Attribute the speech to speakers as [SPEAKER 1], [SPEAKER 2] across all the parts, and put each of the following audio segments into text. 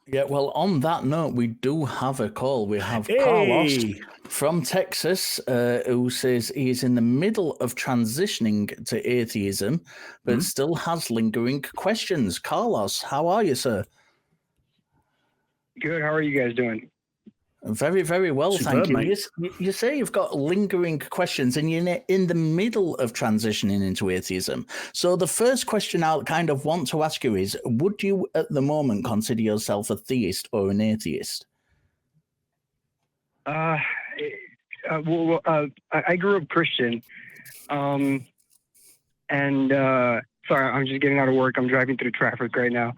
[SPEAKER 1] Yeah, well, on that note, we do have a call. We have
[SPEAKER 2] Hey!
[SPEAKER 1] Carlos from Texas, who says he is in the middle of transitioning to atheism, but still has lingering questions. Carlos, how are you, sir?
[SPEAKER 3] Good. How are you guys doing?
[SPEAKER 1] Very, very well,
[SPEAKER 2] Superb,
[SPEAKER 1] thank you.
[SPEAKER 2] mate.
[SPEAKER 1] You say you've got lingering questions and you're in the middle of transitioning into atheism. So the first question I kind of want to ask you is, would you at the moment consider yourself a theist or an atheist?
[SPEAKER 3] I grew up Christian, and sorry, I'm just getting out of work. I'm driving through traffic right now.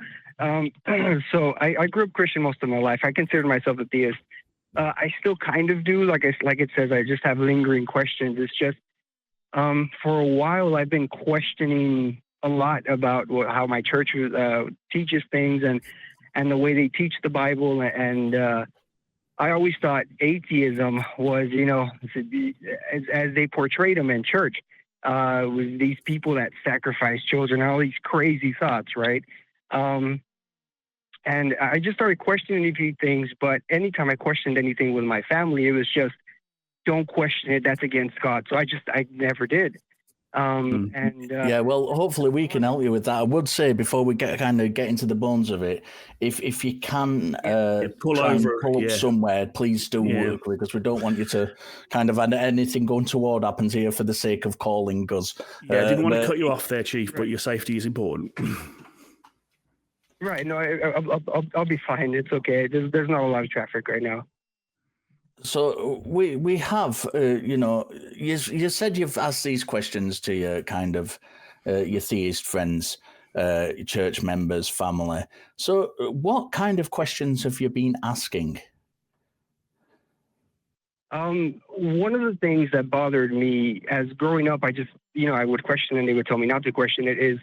[SPEAKER 3] So I grew up Christian most of my life. I consider myself a theist. I still kind of do. Like it says, I just have lingering questions. It's just for a while I've been questioning a lot about how my church teaches things and the way they teach the Bible. And I always thought atheism was, as they portrayed them in church, was these people that sacrifice children, all these crazy thoughts, right? And I just started questioning a few things, but anytime I questioned anything with my family, it was just, don't question it, that's against God. So I never did.
[SPEAKER 1] Yeah, well, hopefully we can help you with that. I would say before we get into the bones of it, if you can
[SPEAKER 2] pull
[SPEAKER 1] up
[SPEAKER 2] over
[SPEAKER 1] somewhere, please do work, because we don't want you to kind of have anything going toward happens here for the sake of calling us.
[SPEAKER 2] Yeah, I didn't want to cut you off there, Chief, but your safety is important.
[SPEAKER 3] Right. No, I'll be fine. It's okay. There's not a lot of traffic right now.
[SPEAKER 1] So we have, you said you've asked these questions to your your theist friends, church members, family. So what kind of questions have you been asking?
[SPEAKER 3] One of the things that bothered me as growing up, I would question and they would tell me not to question it, is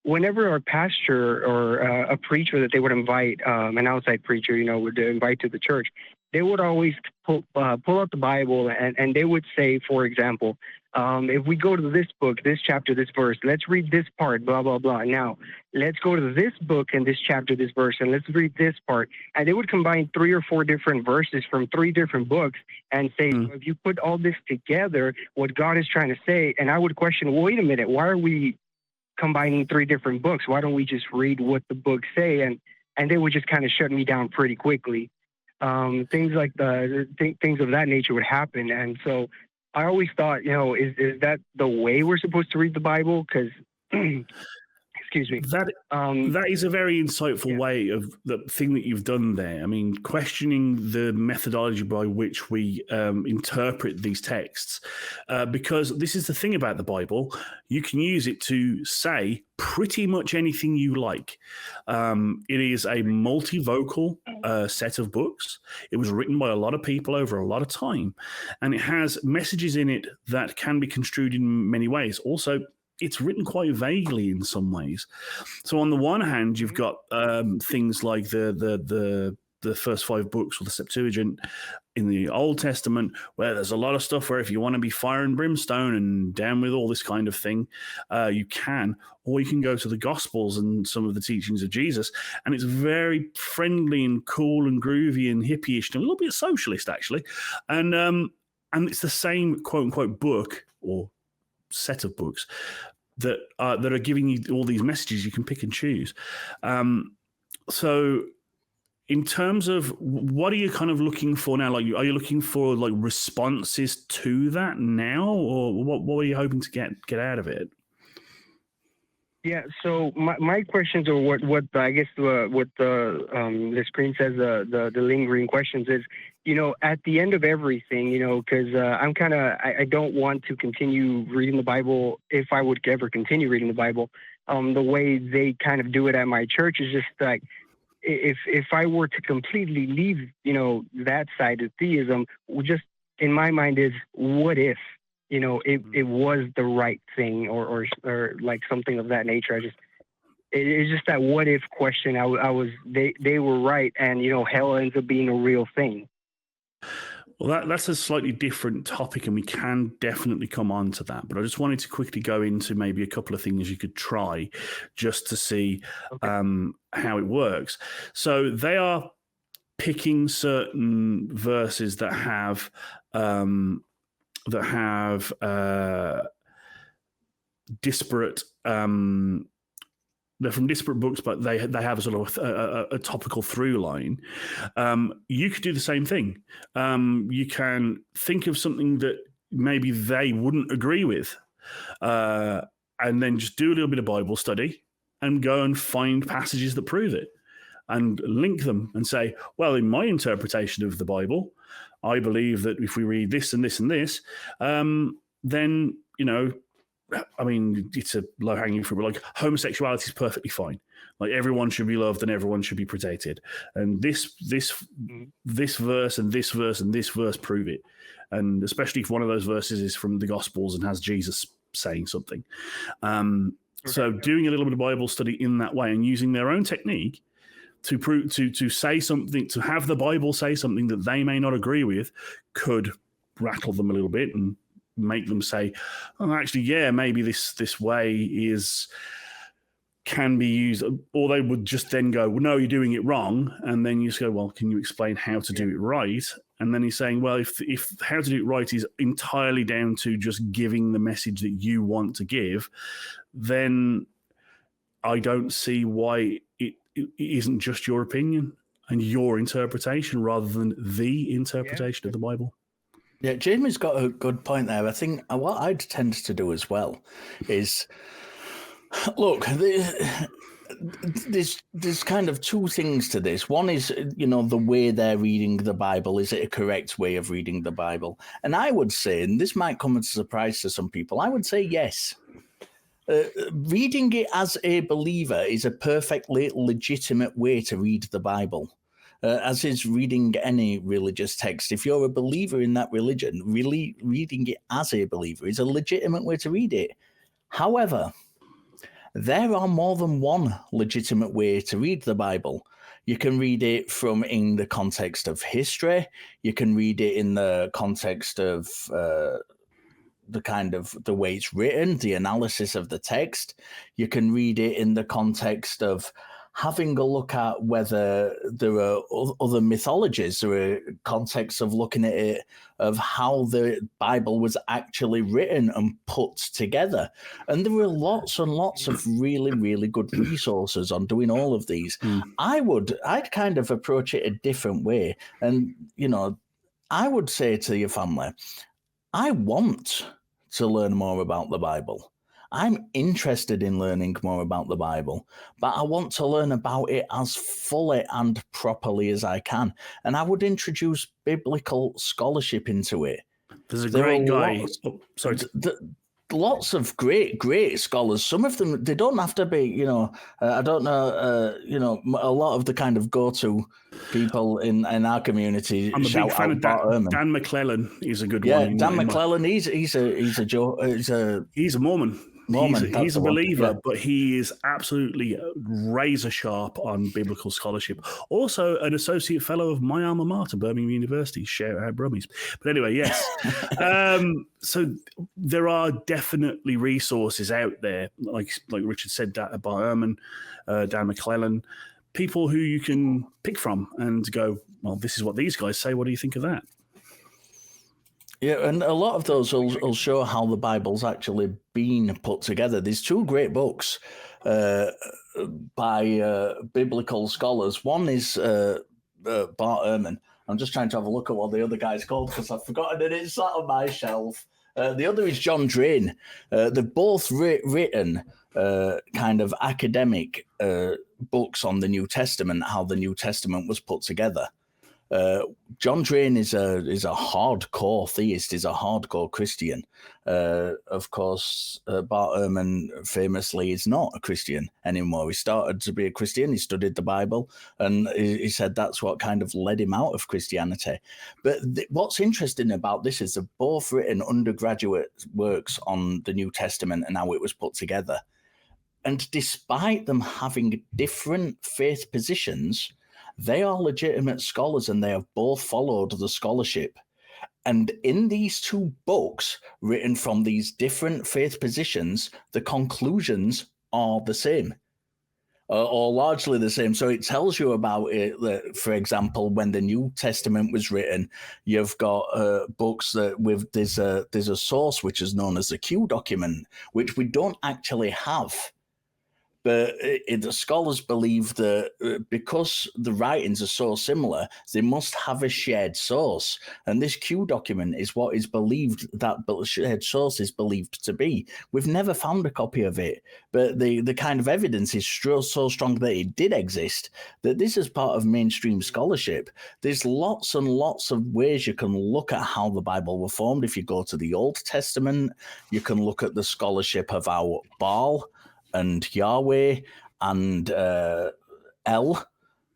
[SPEAKER 3] whenever our pastor or a preacher that they would invite, an outside preacher, would invite to the church, they would always pull out the Bible and they would say, for example, if we go to this book, this chapter, this verse, let's read this part, blah, blah, blah. Now, let's go to this book and this chapter, this verse, and let's read this part. And they would combine 3 or 4 different verses from 3 different books and say, so if you put all this together, what God is trying to say, and I would question, well, wait a minute, why are we combining 3 different books? Why don't we just read what the books say? And they would just kind of shut me down pretty quickly. Things like things of that nature would happen. And so I always thought, is that the way we're supposed to read the Bible? Because excuse me.
[SPEAKER 2] That is a very insightful way of the thing that you've done there. I mean, questioning the methodology by which we interpret these texts, because this is the thing about the Bible. You can use it to say pretty much anything you like. It is a multivocal set of books. It was written by a lot of people over a lot of time, and it has messages in it that can be construed in many ways. Also, it's written quite vaguely in some ways. So on the one hand, you've got things like the first 5 books or the Septuagint in the Old Testament, where there's a lot of stuff where if you want to be fire and brimstone and down with all this kind of thing, you can. Or you can go to the Gospels and some of the teachings of Jesus, and it's very friendly and cool and groovy and hippie-ish and a little bit socialist, actually. And it's the same quote-unquote book or set of books that are giving you all these messages you can pick and choose. So in terms of what are you kind of looking for now? Like, are you looking for like responses to that now, or what are you hoping to get out of it?
[SPEAKER 3] Yeah. So my questions, or what I guess what the screen says, the lingering questions is, at the end of everything, because I don't want to continue reading the Bible, if I would ever continue reading the Bible, the way they kind of do it at my church is just like, if I were to completely leave, that side of theism, just in my mind is, what if, it was the right thing or like something of that nature. It's just that what if question. They were right, and hell ends up being a real thing.
[SPEAKER 2] Well, that's a slightly different topic, and we can definitely come on to that. But I just wanted to quickly go into maybe a couple of things you could try just to see how it works. So they are picking certain verses that have disparate. They're from disparate books, but they have a sort of a topical through line. You could do the same thing. You can think of something that maybe they wouldn't agree with, and then just do a little bit of Bible study and go and find passages that prove it and link them and say, well, in my interpretation of the Bible, I believe that if we read this and this and this, then, I mean, it's a low-hanging fruit, but like homosexuality is perfectly fine. Like everyone should be loved and everyone should be protected. And this verse and this verse and this verse prove it. And especially if one of those verses is from the Gospels and has Jesus saying something. So doing a little bit of Bible study in that way and using their own technique to prove to say something, to have the Bible say something that they may not agree with, could rattle them a little bit and make them say, oh, actually, yeah, maybe this way can be used. Or they would just then go, well, no, you're doing it wrong. And then you just go, well, can you explain how to do it right? And then he's saying, well, if how to do it right is entirely down to just giving the message that you want to give, then I don't see why it isn't just your opinion and your interpretation rather than the interpretation of the Bible.
[SPEAKER 1] Yeah, Jamie's got a good point there. I think what I'd tend to do as well is, look, there's kind of two things to this. One is, the way they're reading the Bible. Is it a correct way of reading the Bible? And I would say, and this might come as a surprise to some people, I would say yes. Reading it as a believer is a perfectly legitimate way to read the Bible. As is reading any religious text. If you're a believer in that religion, really reading it as a believer is a legitimate way to read it. However, there are more than one legitimate way to read the Bible. You can read it in the context of history. You can read it in the context of the way it's written, the analysis of the text. You can read it in the context of having a look at whether there are other mythologies. There are contexts of looking at it, of how the Bible was actually written and put together. And there are lots and lots of really, really good resources on doing all of these. I'd kind of approach it a different way. And, I would say to your family, I want to learn more about the Bible. I'm interested in learning more about the Bible, but I want to learn about it as fully and properly as I can. And I would introduce biblical scholarship into it.
[SPEAKER 2] There's a great guy.
[SPEAKER 1] Lots of great scholars. Some of them, they don't have to be, I don't know, a lot of the kind of go-to people in our community.
[SPEAKER 2] I'm a big fan of Dan McClellan. He's a good one.
[SPEAKER 1] Yeah, Dan McClellan. He's a Mormon.
[SPEAKER 2] He's a believer, but he is absolutely razor sharp on biblical scholarship. Also, an associate fellow of my alma mater, Birmingham University. Shout out Brummies. But anyway, yes. So there are definitely resources out there, like Richard said, Bart Ehrman, Dan McClellan, people who you can pick from and go, well, this is what these guys say. What do you think of that?
[SPEAKER 1] Yeah, and a lot of those will show how the Bible's actually been put together. There's two great books by biblical scholars. One is Bart Ehrman. I'm just trying to have a look at what the other guy's called because I've forgotten it. It's sat on my shelf. The other is John Drain. They're both written kind of academic books on the New Testament, how the New Testament was put together. John Drain is a hardcore theist, is a hardcore Christian. Of course, Bart Ehrman famously is not a Christian anymore. He started to be a Christian. He studied the Bible, and he said that's what kind of led him out of Christianity. But what's interesting about this is they've both written undergraduate works on the New Testament and how it was put together. And despite them having different faith positions, they are legitimate scholars, and they have both followed the scholarship. And in these two books, written from these different faith positions, the conclusions are the same, or largely the same. So it tells you about it. That, for example, when the New Testament was written, you've got books that with there's a source which is known as the Q document, which we don't actually have. But the scholars believe that because the writings are so similar, they must have a shared source. And this Q document is what is believed that shared source is believed to be. We've never found a copy of it, but the kind of evidence is so strong that it did exist, that this is part of mainstream scholarship. There's lots and lots of ways you can look at how the Bible were formed. If you go to the Old Testament, you can look at the scholarship of how Baal and Yahweh and El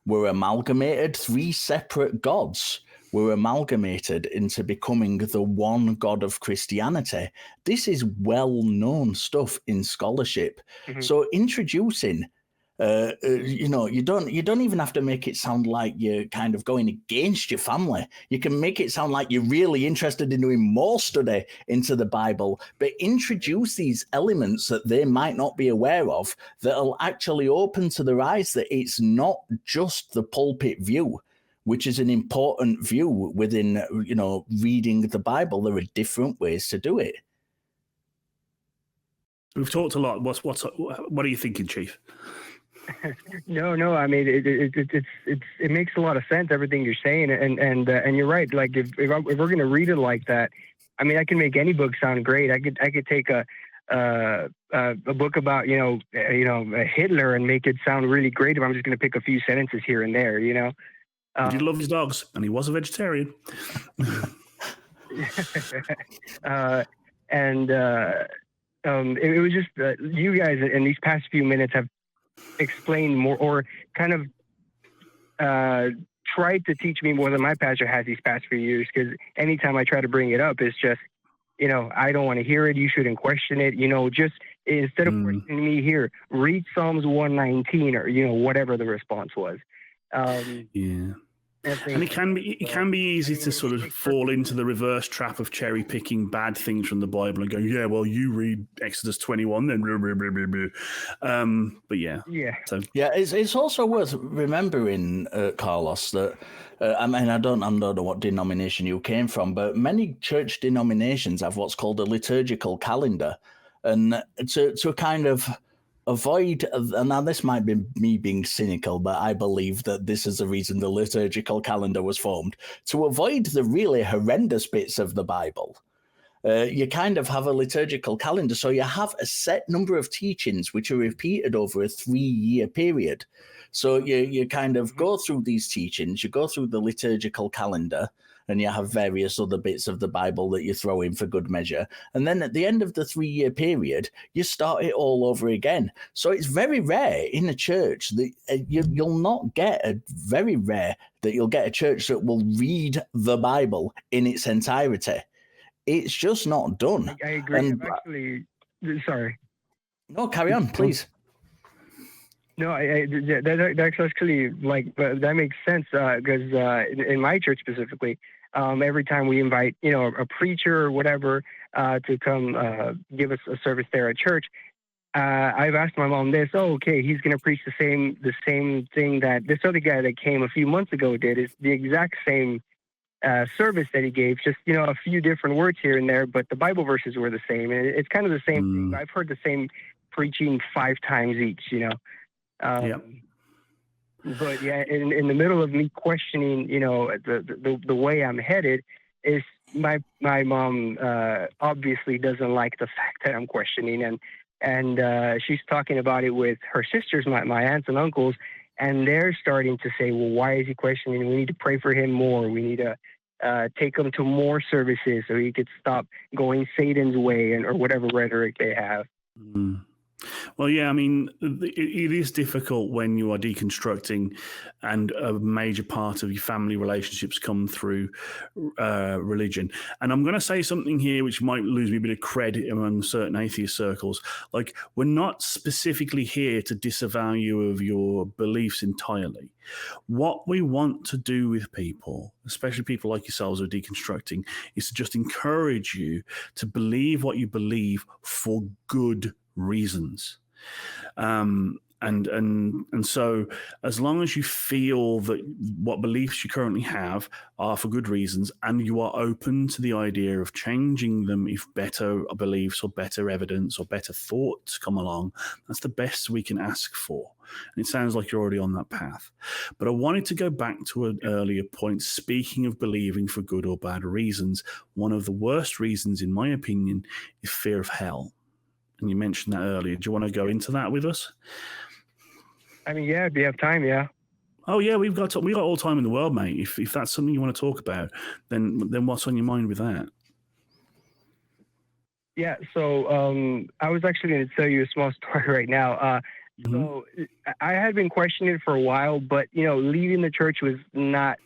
[SPEAKER 1] were amalgamated. 3 separate gods were amalgamated into becoming the one God of Christianity. This is well-known stuff in scholarship.
[SPEAKER 3] Mhm.
[SPEAKER 1] So introducing, you don't even have to make it sound like you're kind of going against your family. You can make it sound like you're really interested in doing more study into the Bible, but introduce these elements that they might not be aware of that'll actually open to their eyes that it's not just the pulpit view, which is an important view within, reading the Bible. There are different ways to do it.
[SPEAKER 2] We've talked a lot. What are you thinking, Chief?
[SPEAKER 3] No. I mean, it makes a lot of sense, everything you're saying, and you're right. Like if we're going to read it like that, I mean, I can make any book sound great. I could take a book about Hitler and make it sound really great if I'm just going to pick a few sentences here and there.
[SPEAKER 2] He did love his dogs, and he was a vegetarian.
[SPEAKER 3] It was just you guys in these past few minutes have explained more, or kind of tried to teach me more than my pastor has these past few years. Because anytime I try to bring it up, it's just, I don't want to hear it. You shouldn't question it. Just instead of questioning me here, read Psalms 119 or whatever the response was.
[SPEAKER 2] Yeah. And it can be easy to sort of fall into the reverse trap of cherry picking bad things from the Bible and go, yeah, well, you read Exodus 21, then blah, blah, blah, blah, blah. But yeah. So
[SPEAKER 1] it's also worth remembering, Carlos, that I don't know what denomination you came from, but many church denominations have what's called a liturgical calendar, and to kind of avoid, and now this might be me being cynical, but I believe that this is the reason the liturgical calendar was formed, to avoid the really horrendous bits of the Bible. You kind of have a liturgical calendar, so you have a set number of teachings which are repeated over a 3-year period. So you kind of go through these teachings, you go through the liturgical calendar, and you have various other bits of the Bible that you throw in for good measure. And then at the end of the 3-year period, you start it all over again. So it's very rare in a church that you'll not get very rare that you'll get a church that will read the Bible in its entirety. It's just not done.
[SPEAKER 3] I agree. Sorry.
[SPEAKER 1] No, carry on, please.
[SPEAKER 3] No, that's actually that makes sense because in my church specifically, every time we invite a preacher or whatever to come give us a service there at church, I've asked my mom this. Oh, okay, he's going to preach the same thing that this other guy that came a few months ago did. Is the exact same service that he gave, just a few different words here and there, but the Bible verses were the same, and it's kind of the same thing. I've heard the same preaching 5 times each. But yeah, in the middle of me questioning, the way I'm headed, is my mom obviously doesn't like the fact that I'm questioning, and she's talking about it with her sisters, my aunts and uncles, and they're starting to say, well, why is he questioning? We need to pray for him more. We need to take him to more services so he could stop going Satan's way or whatever rhetoric they have.
[SPEAKER 2] Well, yeah, I mean, it is difficult when you are deconstructing and a major part of your family relationships come through religion. And I'm going to say something here which might lose me a bit of credit among certain atheist circles. Like, we're not specifically here to disavow you of your beliefs entirely. What we want to do with people, especially people like yourselves who are deconstructing, is to just encourage you to believe what you believe for good reasons. And so as long as you feel that what beliefs you currently have are for good reasons, and you are open to the idea of changing them if better beliefs or better evidence or better thoughts come along, that's the best we can ask for. And it sounds like you're already on that path. But I wanted to go back to an earlier point. Speaking of believing for good or bad reasons, one of the worst reasons, in my opinion, is fear of hell. And you mentioned that earlier. Do you want to go into that with us?
[SPEAKER 3] I mean, yeah, if you have time, yeah.
[SPEAKER 2] Oh yeah, we got all time in the world, mate. If that's something you want to talk about, then what's on your mind with that?
[SPEAKER 3] Yeah, so I was actually going to tell you a small story right now. So I had been questioning it for a while, but leaving the church was not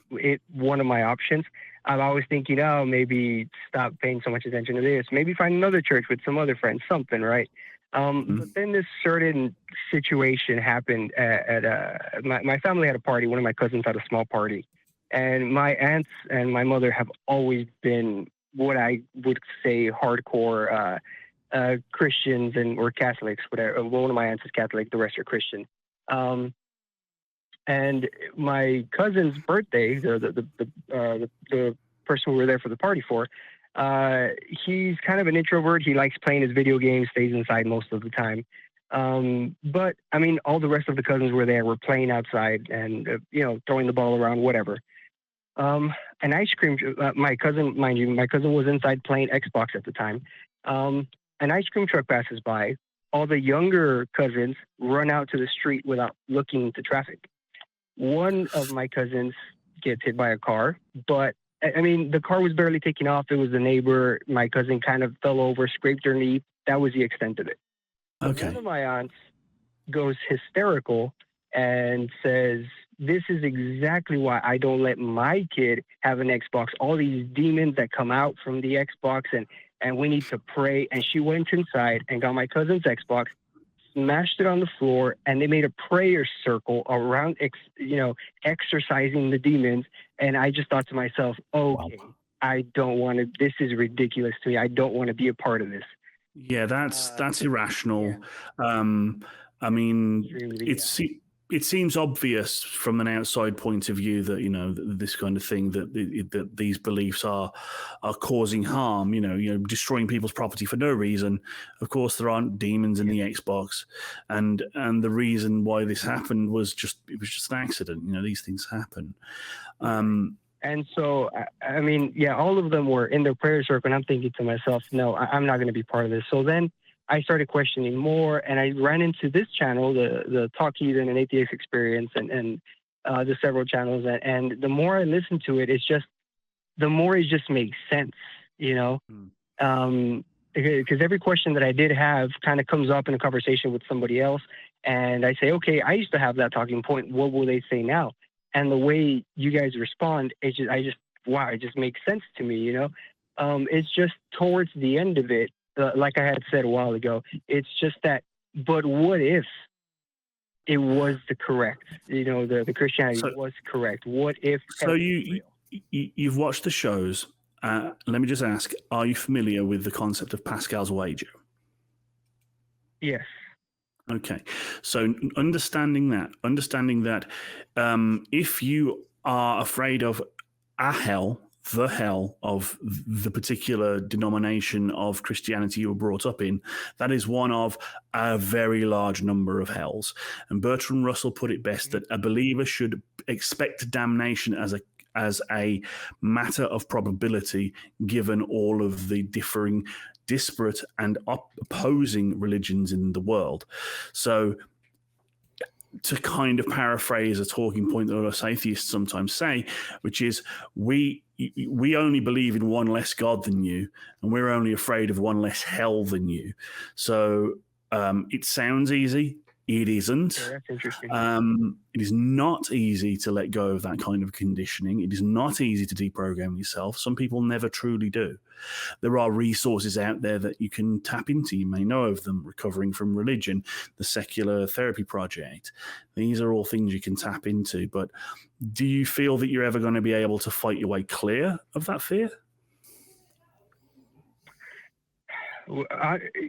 [SPEAKER 3] one of my options. I'm always thinking, oh, maybe stop paying so much attention to this. Maybe find another church with some other friends, something, right? But then this certain situation happened at my family had a party. One of my cousins had a small party. And my aunts and my mother have always been what I would say hardcore Christians or Catholics. Whatever. One of my aunts is Catholic, the rest are Christian. And my cousin's birthday, the person we were there for the party for, he's kind of an introvert. He likes playing his video games, stays inside most of the time. But I mean, all the rest of the cousins were there. We're playing outside and throwing the ball around, whatever. An ice cream. My cousin was inside playing Xbox at the time. An ice cream truck passes by. All the younger cousins run out to the street without looking into traffic. One of my cousins gets hit by a car, but I mean, the car was barely taking off. It was the neighbor. My cousin kind of fell over, scraped her knee. That was the extent of it.
[SPEAKER 2] Okay.
[SPEAKER 3] One of my aunts goes hysterical and says, this is exactly why I don't let my kid have an Xbox. All these demons that come out from the Xbox, and we need to pray. And she went inside and got my cousin's Xbox, smashed it on the floor, and they made a prayer circle around, exorcising the demons. And I just thought to myself, okay, wow. I don't want to, this is ridiculous to me. I don't want to be a part of this.
[SPEAKER 2] Yeah, that's irrational. Yeah. I mean, it seems obvious from an outside point of view that this kind of thing, that these beliefs are causing harm, destroying people's property for no reason. Of course, there aren't demons in the Xbox, and the reason why this happened was just an accident. These things happen.
[SPEAKER 3] And so, I mean, yeah, all of them were in their prayer circle, and I'm thinking to myself, no, I'm not going to be part of this. So then I started questioning more, and I ran into this channel, the Talk Heathen and Atheist Experience, and the several channels. And the more I listened to it, the more it just makes sense, because every question that I did have kind of comes up in a conversation with somebody else, and I say, okay, I used to have that talking point. What will they say now? And the way you guys respond, it just makes sense to me, It's just towards the end of it, like I had said a while ago, it's just that, but what if it was the correct, the Christianity was correct? What if?
[SPEAKER 2] So you've watched the shows. Let me just ask, are you familiar with the concept of Pascal's wager?
[SPEAKER 3] Yes.
[SPEAKER 2] Okay, so understanding that if you are afraid of the hell of the particular denomination of Christianity you were brought up in, that is one of a very large number of hells. And Bertrand Russell put it best that a believer should expect damnation as a matter of probability, given all of the disparate and opposing religions in the world. So to kind of paraphrase a talking point that us atheists sometimes say, which is we only believe in one less God than you, and we're only afraid of one less hell than you. So It sounds easy. It isn't.
[SPEAKER 3] Yeah, that's interesting.
[SPEAKER 2] It is not easy to let go of that kind of conditioning. It is not easy to deprogram yourself. Some people never truly do. There are resources out there that you can tap into. You may know of them: Recovering from Religion, the Secular Therapy Project. These are all things you can tap into. But do you feel that you're ever going to be able to fight your way clear of that fear?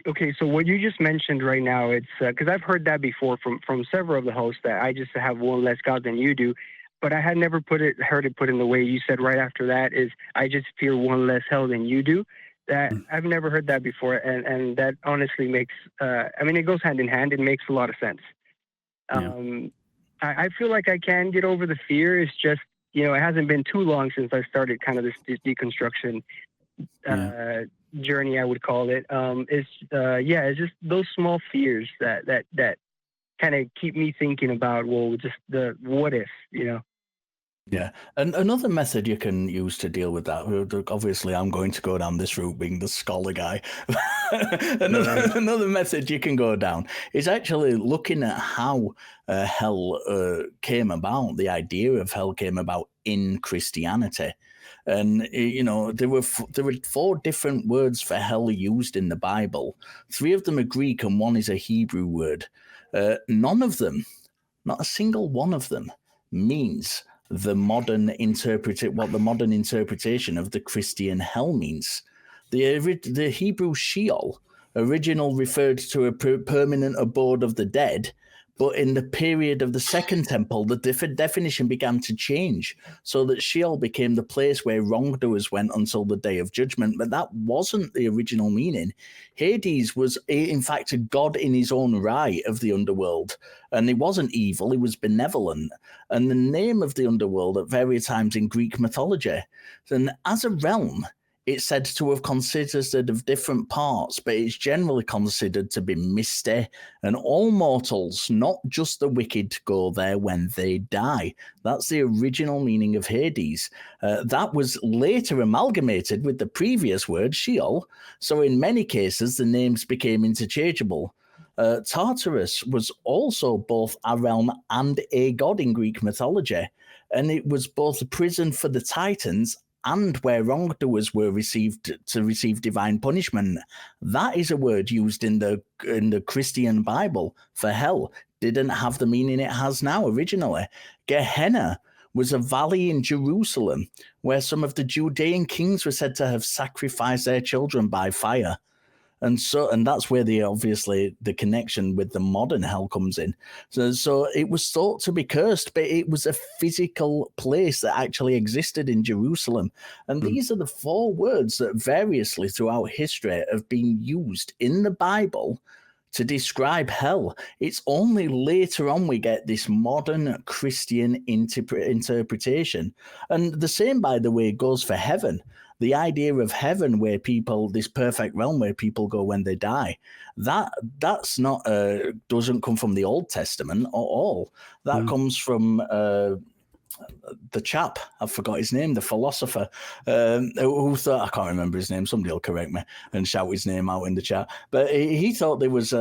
[SPEAKER 3] Okay, so what you just mentioned right now, it's because I've heard that before from several of the hosts, that I just have one less God than you do, but I had never heard it put in the way you said right after that, is I just fear one less hell than you do. That I've never heard that before, and that honestly makes I mean, it goes hand in hand. It makes a lot of sense.
[SPEAKER 2] Yeah.
[SPEAKER 3] I feel like I can get over the fear. It's just, it hasn't been too long since I started kind of this deconstruction journey, I would call it. It's just those small fears that kind of keep me thinking about, well, just the what if,
[SPEAKER 1] Yeah, and another method you can use to deal with that, obviously I'm going to go down this route being the scholar guy. Another method you can go down is actually looking at how hell came about, the idea of hell came about in Christianity. And, there were 4 different words for hell used in the Bible. 3 of them are Greek and 1 is a Hebrew word. None of them, not a single one of them, means what the modern interpretation of the Christian hell means. The Hebrew Sheol original referred to a permanent abode of the dead, but in the period of the Second Temple, the definition began to change, so that Sheol became the place where wrongdoers went until the day of judgment. But that wasn't the original meaning. Hades was, in fact, a god in his own right of the underworld. And he wasn't evil, he was benevolent. And the name of the underworld at various times in Greek mythology. And as a realm, it's said to have consisted of different parts, but it's generally considered to be misty, and all mortals, not just the wicked, go there when they die. That's the original meaning of Hades. That was later amalgamated with the previous word, Sheol, so in many cases the names became interchangeable. Tartarus was also both a realm and a god in Greek mythology, and it was both a prison for the Titans and where wrongdoers were received to receive divine punishment. That is a word used in the Christian Bible for hell. Didn't have the meaning it has now originally. Gehenna was a valley in Jerusalem where some of the Judean kings were said to have sacrificed their children by fire. And that's where the connection with the modern hell comes in. So it was thought to be cursed, but it was a physical place that actually existed in Jerusalem. And these are the 4 words that variously throughout history have been used in the Bible to describe hell. It's only later on we get this modern Christian interpretation. And the same, by the way, goes for heaven. The idea of heaven, where this perfect realm where people go when they die, that's not doesn't come from the Old Testament at all. That comes from the chap, I forgot his name, the philosopher, who thought, I can't remember his name, somebody will correct me and shout his name out in the chat, but he thought there was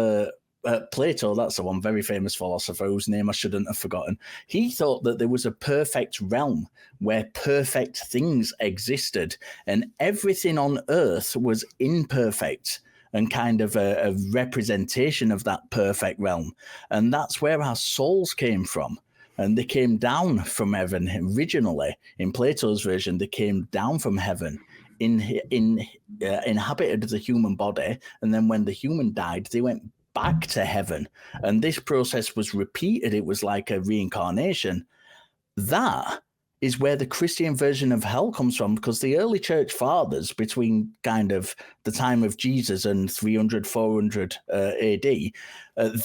[SPEAKER 1] Plato, that's the one, very famous philosopher whose name I shouldn't have forgotten. He thought that there was a perfect realm where perfect things existed, and everything on earth was imperfect and kind of a representation of that perfect realm. And that's where our souls came from. And they came down from heaven originally. In Plato's version, they came down from heaven, inhabited the human body, and then when the human died, they went back to heaven. And this process was repeated. It was like a reincarnation. That is where the Christian version of hell comes from, because the early church fathers, between kind of the time of Jesus and 300, 400 AD,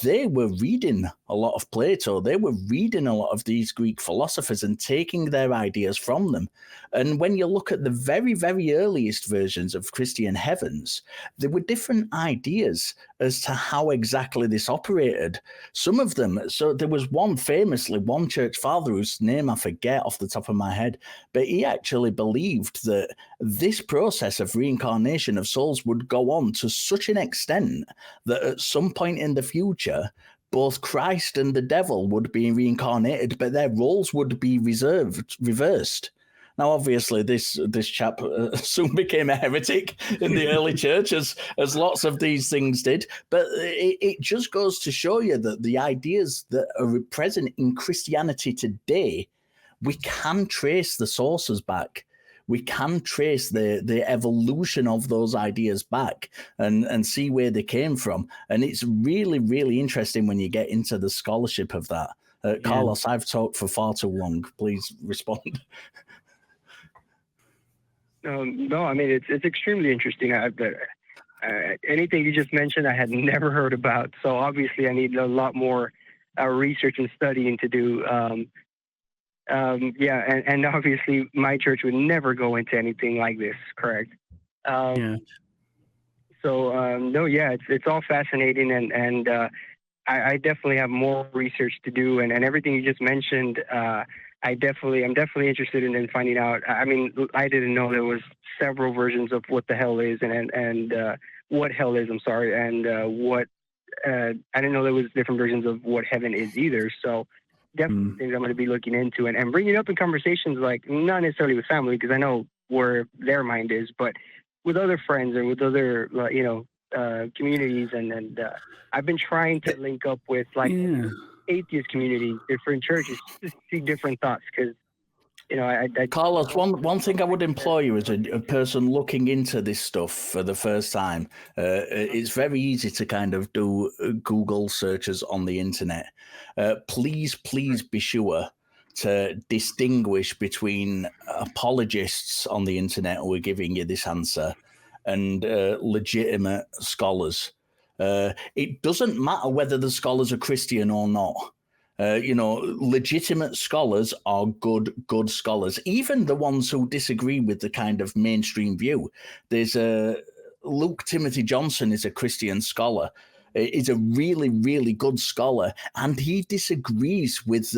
[SPEAKER 1] they were reading a lot of Plato. They were reading a lot of these Greek philosophers and taking their ideas from them. And when you look at the very, very earliest versions of Christian heavens, there were different ideas as to how exactly this operated. Some of them, so there was one church father whose name I forget off the top of of my head, but he actually believed that this process of reincarnation of souls would go on to such an extent that at some point in the future, both Christ and the devil would be reincarnated, but their roles would be reversed. Now, obviously, this chap soon became a heretic in the early church, as lots of these things did. But it just goes to show you that the ideas that are present in Christianity today, we can trace the sources back. We can trace the evolution of those ideas back and see where they came from. And it's really, really interesting when you get into the scholarship of that. Carlos, I've talked for far too long. Please respond.
[SPEAKER 3] No, I mean, it's extremely interesting. Anything you just mentioned, I had never heard about. So obviously, I need a lot more research and studying to do. And obviously, my church would never go into anything like this. Correct. So it's all fascinating, and I definitely have more research to do, and everything you just mentioned. I'm definitely interested in finding out. I mean, I didn't know there was several versions of what the hell is and what hell is. I'm sorry, and what I didn't know there was different versions of what heaven is either. So definitely things I'm going to be looking into and bringing up in conversations, like not necessarily with family because I know where their mind is, but with other friends and with other communities, and I've been trying to link up with atheist community, different churches, to see different thoughts because
[SPEAKER 1] Carlos, one thing I would implore you as a person looking into this stuff for the first time, it's very easy to kind of do Google searches on the internet. Please be sure to distinguish between apologists on the internet who are giving you this answer and legitimate scholars. It doesn't matter whether the scholars are Christian or not. Legitimate scholars are good scholars, even the ones who disagree with the kind of mainstream view. There's Luke Timothy Johnson is a Christian scholar. He's a really, really good scholar, and he disagrees with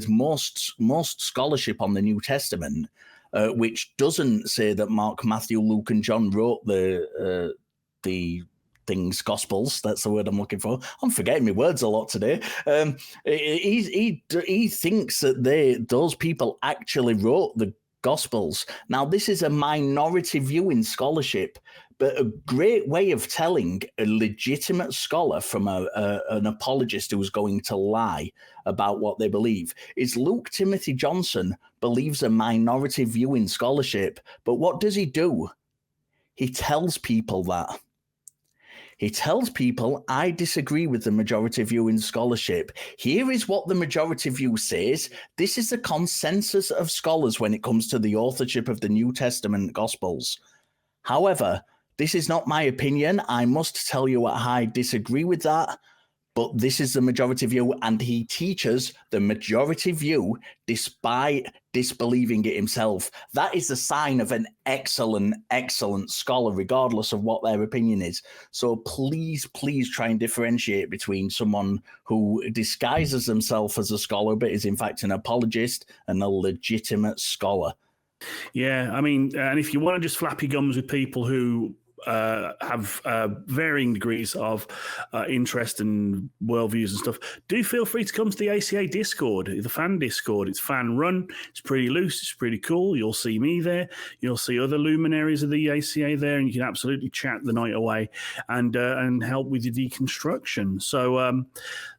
[SPEAKER 1] most scholarship on the New Testament, which doesn't say that Mark, Matthew, Luke, and John wrote the things, Gospels. That's the word I'm looking for. I'm forgetting my words a lot today. He thinks that those people actually wrote the Gospels. Now, this is a minority view in scholarship, but a great way of telling a legitimate scholar from an apologist who's going to lie about what they believe is Luke Timothy Johnson believes a minority view in scholarship, but what does he do? He tells people that. He tells people, I disagree with the majority view in scholarship. Here is what the majority view says. This is the consensus of scholars when it comes to the authorship of the New Testament Gospels. However, this is not my opinion. I must tell you I disagree with that. But this is the majority view, and he teaches the majority view despite disbelieving it himself. That is the sign of an excellent scholar, regardless of what their opinion is. So please try and differentiate between someone who disguises themselves as a scholar, but is in fact an apologist, and a legitimate scholar.
[SPEAKER 2] Yeah, I mean, and if you want to just flap your gums with people who have varying degrees of interest and worldviews and stuff, do feel free to come to the ACA Discord, the fan Discord. It's fan run. It's pretty loose. It's pretty cool. You'll see me there. You'll see other luminaries of the ACA there, and you can absolutely chat the night away and help with your deconstruction. So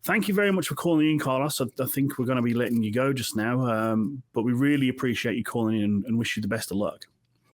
[SPEAKER 2] thank you very much for calling in, Carlos. I think we're going to be letting you go just now, but we really appreciate you calling in and wish you the best of luck.